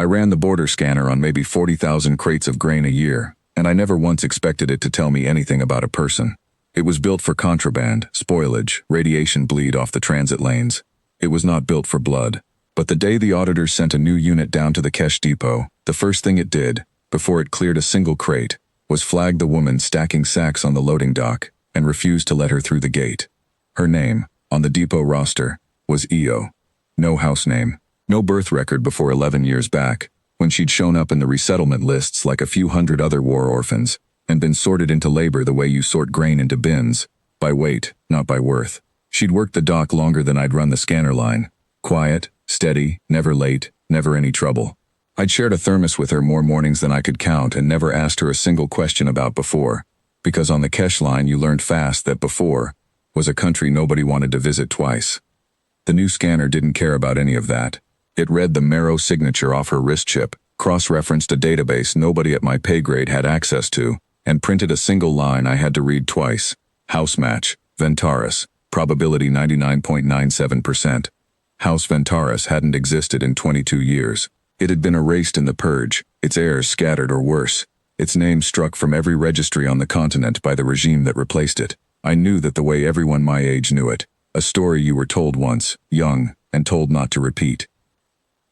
ran the border scanner on maybe 40,000 crates of grain a year, and I never once expected it to tell me anything about a person. It was built for contraband, spoilage, radiation bleed off the transit lanes. It was not built for blood. But the day the auditors sent a new unit down to the Kesh depot, the first thing it did, before it cleared a single crate, was flag the woman stacking sacks on the loading dock and refused to let her through the gate. Her name, on the depot roster, was EO. No house name, no birth record before 11 years back, when she'd shown up in the resettlement lists like a few hundred other war orphans, and been sorted into labor the way you sort grain into bins, by weight, not by worth. She'd worked the dock longer than I'd run the scanner line. Quiet, steady, never late, never any trouble. I'd shared a thermos with her more mornings than I could count and never asked her a single question about before, because on the Kesh line you learned fast that before was a country nobody wanted to visit twice. The new scanner didn't care about any of that. It read the marrow signature off her wrist chip, cross-referenced a database nobody at my pay grade had access to, and printed a single line I had to read twice. House match, Ventaris, probability 99.97%. House Ventaris hadn't existed in 22 years. It had been erased in the purge, its heirs scattered or worse, its name struck from every registry on the continent by the regime that replaced it. I knew that the way everyone my age knew it, a story you were told once, young, and told not to repeat.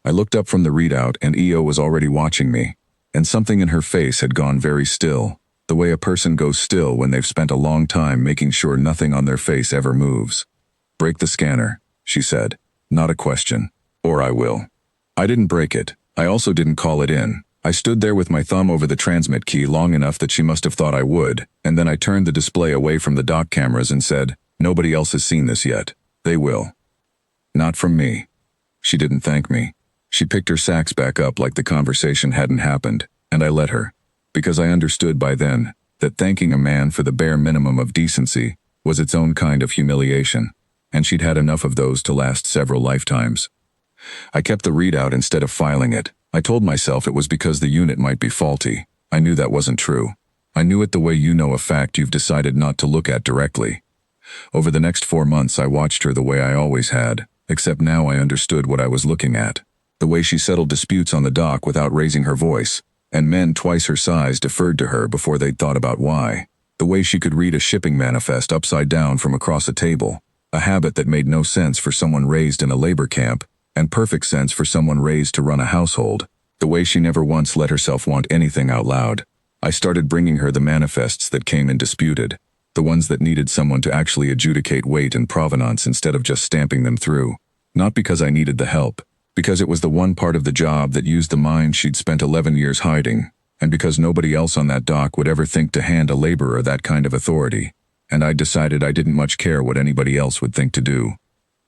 I looked up from the readout and EO was already watching me, and something in her face had gone very still, the way a person goes still when they've spent a long time making sure nothing on their face ever moves. "Break the scanner," she said. "Not a question. Or I will." I didn't break it. I also didn't call it in. I stood there with my thumb over the transmit key long enough that she must have thought I would, and then I turned the display away from the dock cameras and said, "Nobody else has seen this yet. They will." "Not from me." She didn't thank me. She picked her sacks back up like the conversation hadn't happened, and I let her, because I understood by then that thanking a man for the bare minimum of decency was its own kind of humiliation, and she'd had enough of those to last several lifetimes. I kept the readout instead of filing it. I told myself it was because the unit might be faulty. I knew that wasn't true. I knew it the way you know a fact you've decided not to look at directly. Over the next 4 months I watched her the way I always had, except now I understood what I was looking at. The way she settled disputes on the dock without raising her voice, and men twice her size deferred to her before they'd thought about why. The way she could read a shipping manifest upside down from across a table, a habit that made no sense for someone raised in a labor camp, and perfect sense for someone raised to run a household. The way she never once let herself want anything out loud. I started bringing her the manifests that came in disputed, the ones that needed someone to actually adjudicate weight and provenance instead of just stamping them through. Not because I needed the help, because it was the one part of the job that used the mind she'd spent 11 years hiding, and because nobody else on that dock would ever think to hand a laborer that kind of authority, and I decided I didn't much care what anybody else would think to do.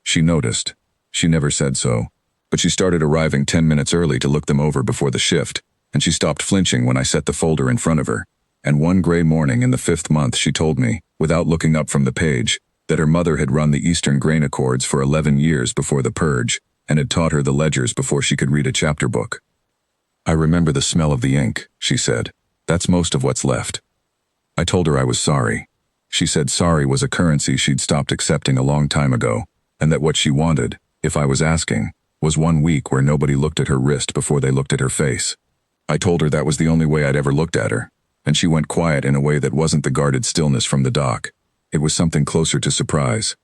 She noticed. She never said so, but she started arriving 10 minutes early to look them over before the shift, and she stopped flinching when I set the folder in front of her. And one gray morning in the 5th month she told me, without looking up from the page, that her mother had run the Eastern Grain Accords for 11 years before the purge, and had taught her the ledgers before she could read a chapter book. "I remember the smell of the ink," she said. "That's most of what's left." I told her I was sorry. She said sorry was a currency she'd stopped accepting a long time ago, and that what she wanted, if I was asking, was 1 week where nobody looked at her wrist before they looked at her face. I told her that was the only way I'd ever looked at her, and she went quiet in a way that wasn't the guarded stillness from the dock. It was something closer to surprise.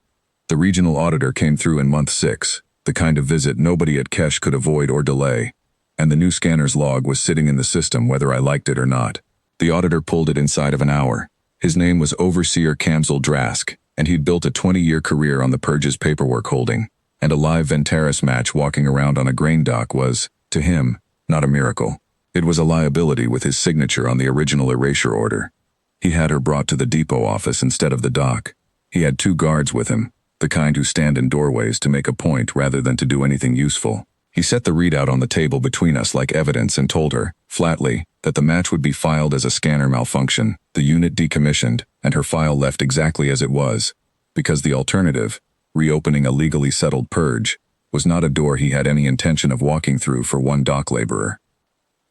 The regional auditor came through in month 6, the kind of visit nobody at Kesh could avoid or delay, and the new scanner's log was sitting in the system whether I liked it or not. The auditor pulled it inside of an hour. His name was Overseer Kamzel Drask, and he'd built a 20-year career on the purge's paperwork holding, and a live Ventaris match walking around on a grain dock was, to him, not a miracle. It was a liability with his signature on the original erasure order. He had her brought to the depot office instead of the dock. He had 2 guards with him, the kind who stand in doorways to make a point rather than to do anything useful. He set the readout on the table between us like evidence and told her, flatly, that the match would be filed as a scanner malfunction, the unit decommissioned, and her file left exactly as it was, because the alternative, reopening a legally settled purge, was not a door he had any intention of walking through for one dock laborer.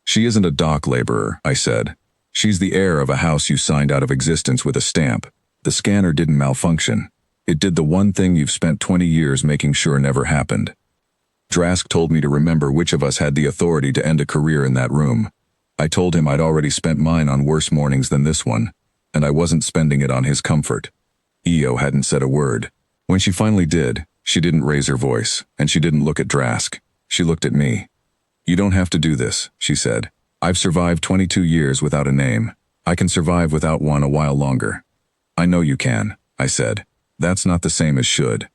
"She isn't a dock laborer," I said. "She's the heir of a house you signed out of existence with a stamp. The scanner didn't malfunction. It did the one thing you've spent 20 years making sure never happened." Drask told me to remember which of us had the authority to end a career in that room. I told him I'd already spent mine on worse mornings than this one, and I wasn't spending it on his comfort. Io hadn't said a word. When she finally did, she didn't raise her voice, and she didn't look at Drask. She looked at me. "You don't have to do this," she said. "I've survived 22 years without a name. I can survive without one a while longer." "I know you can," I said. "That's not the same as should."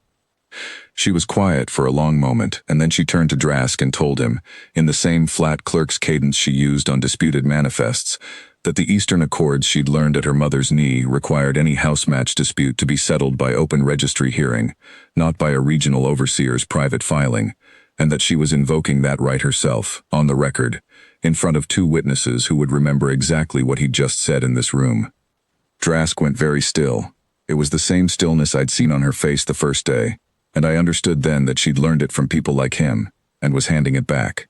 She was quiet for a long moment, and then she turned to Drask and told him, in the same flat clerk's cadence she used on disputed manifests, that the Eastern Accords she'd learned at her mother's knee required any house match dispute to be settled by open registry hearing, not by a regional overseer's private filing, and that she was invoking that right herself, on the record, in front of two witnesses who would remember exactly what he'd just said in this room. Drask went very still. It was the same stillness I'd seen on her face the first day, and I understood then that she'd learned it from people like him, and was handing it back.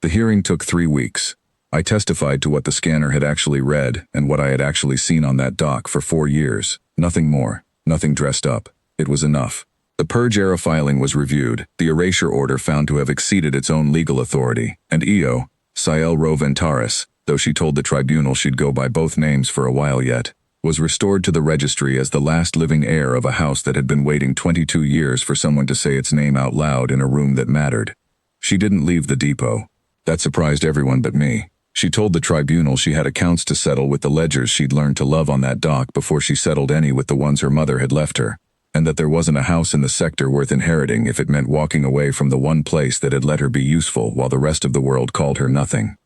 The hearing took 3 weeks. I testified to what the scanner had actually read and what I had actually seen on that dock for 4 years. Nothing more, nothing dressed up. It was enough. The purge-era filing was reviewed, the erasure order found to have exceeded its own legal authority, and Io, Ciel Roventaris, though she told the tribunal she'd go by both names for a while yet, was restored to the registry as the last living heir of a house that had been waiting 22 years for someone to say its name out loud in a room that mattered. She didn't leave the depot. That surprised everyone but me. She told the tribunal she had accounts to settle with the ledgers she'd learned to love on that dock before she settled any with the ones her mother had left her, and that there wasn't a house in the sector worth inheriting if it meant walking away from the one place that had let her be useful while the rest of the world called her nothing.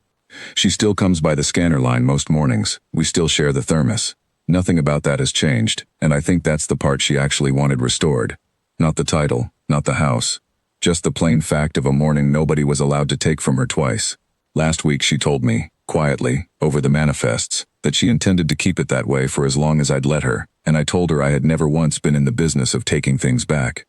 She still comes by the scanner line most mornings. We still share the thermos. Nothing about that has changed, and I think that's the part she actually wanted restored. Not the title, not the house. Just the plain fact of a morning nobody was allowed to take from her twice. Last week she told me, quietly, over the manifests, that she intended to keep it that way for as long as I'd let her, and I told her I had never once been in the business of taking things back.